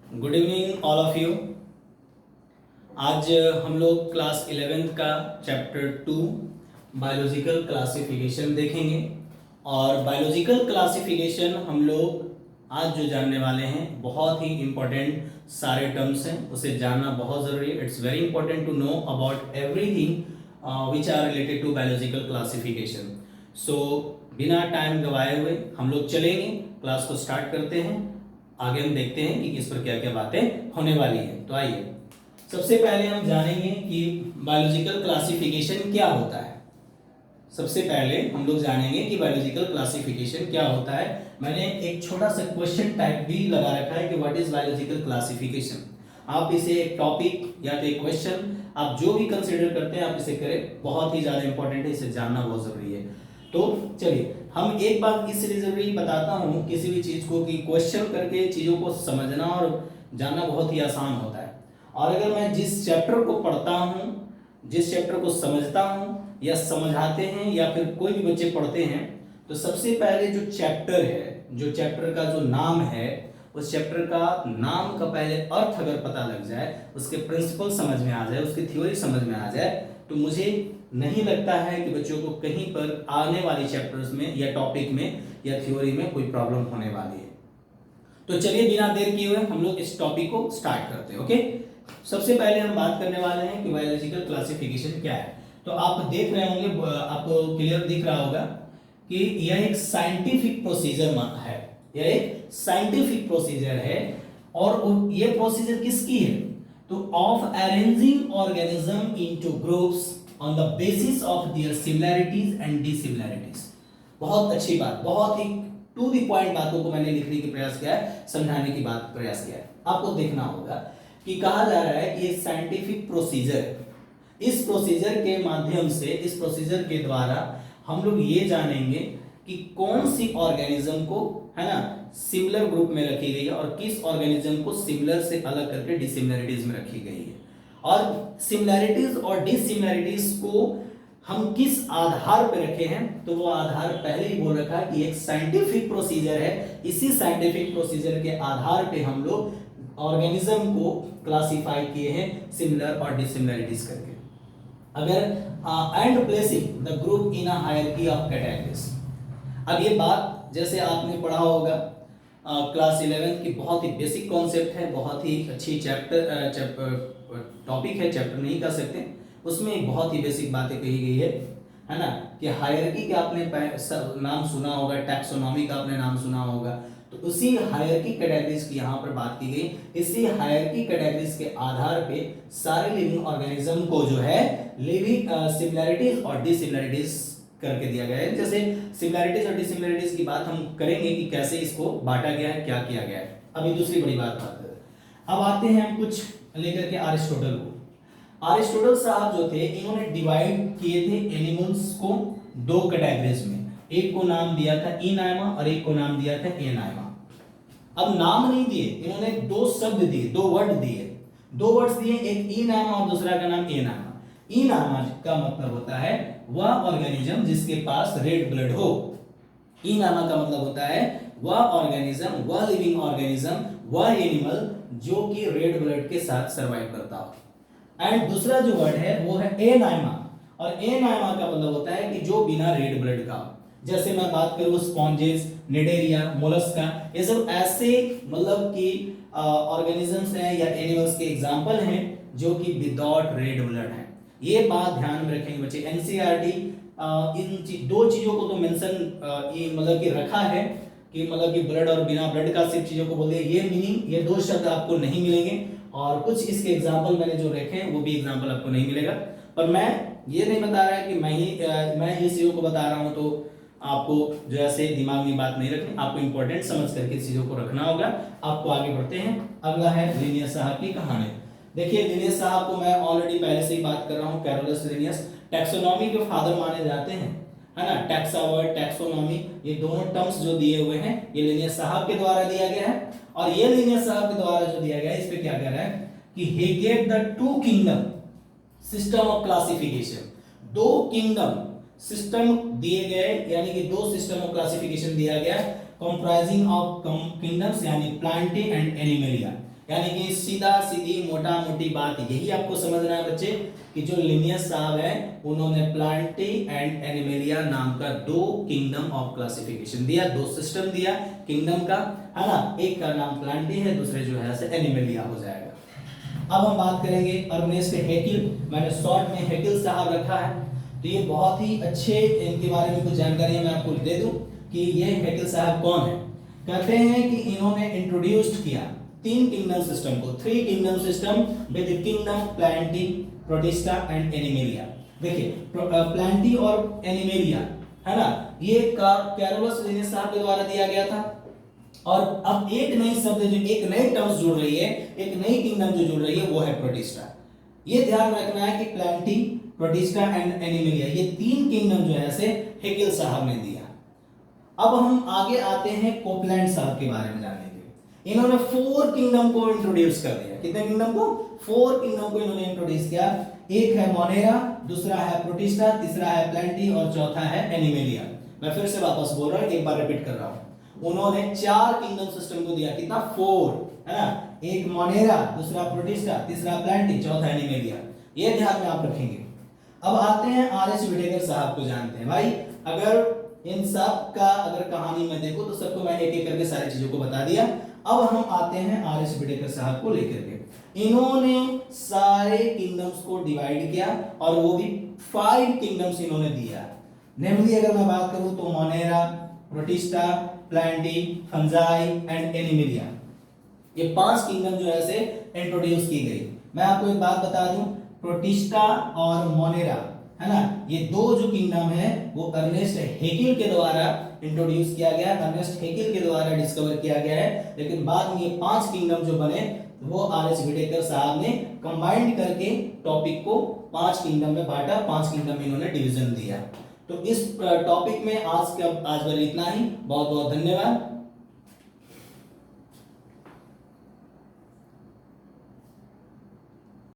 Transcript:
Good evening all of you. आज हम लोग क्लास 11th का चैप्टर 2 बायोलॉजिकल क्लासिफिकेशन देखेंगे। और बायोलॉजिकल क्लासिफिकेशन हम लोग आज जो जानने वाले हैं बहुत ही इम्पोर्टेंट सारे टर्म्स हैं, उसे जानना बहुत ज़रूरी है। It's very important to know about everything which are related to biological classification. So बिना टाइम गवाए हुए हम लोग चलेंगे, क्लास को स्टार्ट करते हैं। आगे हम देखते हैं कि किस पर क्या क्या बातें होने वाली है। तो आइए सबसे पहले हम जानेंगे कि बायोलॉजिकल क्लासिफिकेशन क्या होता है। सबसे पहले हम लोग जानेंगे कि बायोलॉजिकल क्लासिफिकेशन क्या होता है। मैंने एक छोटा सा क्वेश्चन टाइप भी लगा रखा है कि व्हाट इज बायोलॉजिकल क्लासिफिकेशन। आप इसे एक टॉपिक या तो एक क्वेश्चन आप जो भी कंसीडर करते हैं आप इसे करें, बहुत ही ज्यादा इंपॉर्टेंट है, इसे जानना बहुत जरूरी है। तो चलिए हम एक बात इसलिए जरूरी बताता हूँ किसी भी चीज को कि क्वेश्चन करके चीजों को समझना और जानना बहुत ही आसान होता है। और अगर मैं जिस चैप्टर को पढ़ता हूँ, जिस चैप्टर को समझता हूँ या समझाते हैं या फिर कोई भी बच्चे पढ़ते हैं, तो सबसे पहले जो चैप्टर है, जो चैप्टर का जो नाम है, उस चैप्टर का नाम का पहले अर्थ अगर पता लग जाए, उसके प्रिंसिपल समझ में आ जाए, उसकी थ्योरी समझ में आ जाए, तो मुझे नहीं लगता है कि बच्चों को कहीं पर आने वाली चैप्टर्स में या टॉपिक में या थ्योरी में कोई प्रॉब्लम होने वाली है। तो चलिए बिना देर किए हुए हम लोग इस टॉपिक को स्टार्ट करते हैं। ओके, सबसे पहले हम बात करने वाले हैं कि बायोलॉजिकल क्लासिफिकेशन क्या है। तो आप देख रहे होंगे, आपको क्लियर दिख रहा होगा कि यह एक साइंटिफिक प्रोसीजर है, यह एक साइंटिफिक प्रोसीजर है। और यह प्रोसीजर किसकी है? तो of arranging organism into groups on the basis of their similarities and dissimilarities. बहुत अच्छी बात, बहुत ही टू द पॉइंट बातों को मैंने लिखने की प्रयास किया है, समझाने की बात प्रयास किया है। आपको देखना होगा कि कहा जा रहा है कि ये साइंटिफिक प्रोसीजर, इस प्रोसीजर के माध्यम से, इस प्रोसीजर के द्वारा हम लोग ये जानेंगे कि कौन सी ऑर्गेनिज्म को, है ना, सिमिलर ग्रुप में रखी गई है और किस ऑर्गेनिज्म को सिमिलर से अलग करके डिसिमिलरिटीज में रखी गई है। और सिमिलरिटीज और डिसिमिलरिटीज को हम किस आधार पर रखे हैं, तो वो आधार पहले ही बोल रखा है कि एक साइंटिफिक प्रोसीजर है। इसी साइंटिफिक प्रोसीजर के आधार पे हम लोग ऑर्गेनिज्म को क्लासिफाई किए हैं सिमिलर और डिसिमिलरिटीज करके। अगर and placing the group in a hierarchy of categories. अब ये बात जैसे आपने पढ़ा होगा क्लास 11 की, बहुत ही बेसिक कॉन्सेप्ट है, बहुत ही अच्छी टॉपिक है, चैप्टर नहीं कह सकते, उसमें एक बहुत ही बेसिक बातें कही गई है ना, कि हायरार्की का आपने नाम सुना होगा, टैक्सोनॉमी का आपने नाम सुना होगा। तो उसी हायरार्की कैटेगरीज की यहाँ पर बात की गई। इसी हायरार्की कैटेगरीज के आधार पे सारे लिविंग ऑर्गेनिज्म को जो है लिविंग सिमिलरिटीज और डिसिमिलरिटीज करके दिया गया है। जैसे सिमिलरिटीज और डिसिमिलरिटीज की बात हम करेंगे कि कैसे इसको बांटा गया है, क्या किया गया है। अभी दूसरी बड़ी बात करें। अब आते हैं हम कुछ लेकर के अरिस्टोटल को। अरिस्टोटल साहब जो थे, इन्होंने डिवाइड किए थे एनिमल्स को दो कैटेगरीज में। एक को नाम दिया था इनाइमा और एक को नाम दिया था एनाइमा। अब नाम नहीं दिए, इन्होंने दो शब्द दिए, दो वर्ड दिए, दो वर्ड्स दिए, एक इनाइमा और दूसरा का नाम एनाइमा। इनाइमा का मतलब होता है वह ऑर्गेनिज्म जिसके पास रेड ब्लड हो। इनाइमा का मतलब होता है वह ऑर्गेनिज्म, वह लिविंग ऑर्गेनिज्म, वह एनिमल जो कि रेड ब्लड के साथ सरवाइव करता हो। एंड दूसरा जो वर्ड है वो है एनाइमा, और एनाइमा का मतलब होता है कि जो बिना रेड ब्लड का। जैसे मैं बात करूं स्पॉन्जेस, निडेरिया, मोलस्का, ये सब ऐसे मतलब कि ऑर्गेनिजम्स हैं या एनिमल्स के एग्जांपल हैं जो कि विदाउट रेड ब्लड है। ये बात ध्यान में रखेंगे बच्चे। एनसीईआरटी इन दो चीजों को तो मेंशन ये मतलब कि रखा है कि मतलब कि ब्लड और बिना ब्लड का सिर्फ चीजों को बोलते हैं, ये मीनिंग, ये दो शब्द आपको नहीं मिलेंगे। और कुछ इसके एग्जांपल मैंने जो रखे हैं वो भी एग्जांपल आपको नहीं मिलेगा। पर मैं ये नहीं बता रहा है कि मैं ही चीजों को बता रहा हूं, तो आपको जो ऐसे दिमाग में बात नहीं रखनी, आपको इंपॉर्टेंट समझ करके चीजों को रखना होगा। आपको आगे बढ़ते हैं। अगला है लिनियस साहब की कहानी। देखिए लिनियस साहब को मैं ऑलरेडी पहले से ही बात कर रहा हूं, कैरोलस लिनियस टैक्सोनॉमी के फादर माने जाते हैं, है ना। टैक्सा वर्ड, टैक्सोनॉमी, ये दोनों टर्म्स जो दिए हुए हैं ये लिनियस साहब के द्वारा दिया गया है। और ये लिनियस साहब के द्वारा जो दिया गया है, इस पे क्या कह रहा है कि he gave the two kingdom system of classification। दो किंगडम सिस्टम दिए गए, यानी कि दो सिस्टम ऑफ क्लासिफिकेशन दिया गया, कंप्राइजिंग ऑफ किंगडम्स यानी प्लांटे एंड एनिमलिया। यानी कि सीधा सीधी मोटा मोटी बात यही आपको समझना है बच्चे कि जो लिनियस साहब है उन्होंने प्लांटी एंड एनिमेलिया नाम का दो किंगडम ऑफ क्लासिफिकेशन दिया, दो सिस्टम दिया किंगडम का, है ना। एक का नाम प्लांटी है, दूसरे जो है एनिमेलिया हो जाएगा। अब हम बात करेंगे अर्नेस्ट हैकेल, मैंने शॉर्ट में हैकेल साहब रखा है। तो ये बहुत ही अच्छे, इनके बारे में कुछ जानकारी मैं आपको दे दूं कि ये हैकेल साहब कौन है। कहते हैं कि इन्होंने इंट्रोड्यूस्ड किया तीन किंगडम सिस्टम को, three kingdom system with kingdom Plantae, protista and animalia. देखिए प्लांटी और एनिमेलिया, है ना, ये कैरोलस लिनियस साहब के द्वारा दिया गया था। और अब एक नई शब्द जो, एक नई टर्म्स जुड़ रही है, एक नई किंगडम जो जुड़ रही है वो है प्रोटिस्टा। ये ध्यान रखना है कि प्लांटी, प्रोटिस्टा एंड एनिमेलिया, ये तीन किंगडम जो है से हैकेल साहब ने दिया। अब हम आगे आते हैं कोपलैंड साहब के बारे में जानने के लिए। इन्होंने फोर किंगडम को इंट्रोड्यूस कर दिया। कितने किंगडम को? फोर किंगडम को इन्होंने इंट्रोड्यूस किया। एक है मोनेरा, दूसरा है प्रोटिस्टा, तीसरा है प्लांटी और चौथा है एनिमेलिया। मैं फिर से वापस बोल रहा हूं, एक बार रिपीट कर रहा हूं। उन्होंने चार किंगडम सिस्टम को दिया, कितना? फोर, है ना। एक मोनेरा, दूसरा प्रोटिस्टा, तीसरा प्लांटी, चौथा एनिमेलिया। ये ध्यान में आप रखेंगे। अब आते हैं आर.एच. विटेकर साहब को जानते हैं। भाई अगर इन सब का अगर कहानी में देखो तो सबको मैंने एक एक करके सारी चीजों को बता दिया। अब हम आते हैं आर.एच. विटेकर साहब को लेकर के। इन्होंने सारे किंगडम्स को डिवाइड किया और वो भी 5 किंगडम्स इन्होंने दिया। नेमली अगर मैं बात करूं तो Monera, protista, Plantae, fungi and animalia, ये 5 किंगडम जो है से इंट्रोड्यूस की गई। मैं आपको एक बात बता दूं, प्रोटिस्टा और मोनेरा, है ना, ये दो जो किंगडम है वो अर्नेस्ट हैकेल के द्वारा इंट्रोड्यूस किया गया, अर्नेस्ट हैकेल के द्वारा डिस्कवर किया गया है। लेकिन बाद में ये 5 किंगडम जो बने वो आर.एच. विटेकर साहब ने कंबाइंड करके टॉपिक को 5 किंगडम में बांटा, 5 किंगडम में इन्होंने डिवीजन दिया। तो इस टॉपिक में आज वाले इतना ही। बहुत बहुत धन्यवाद।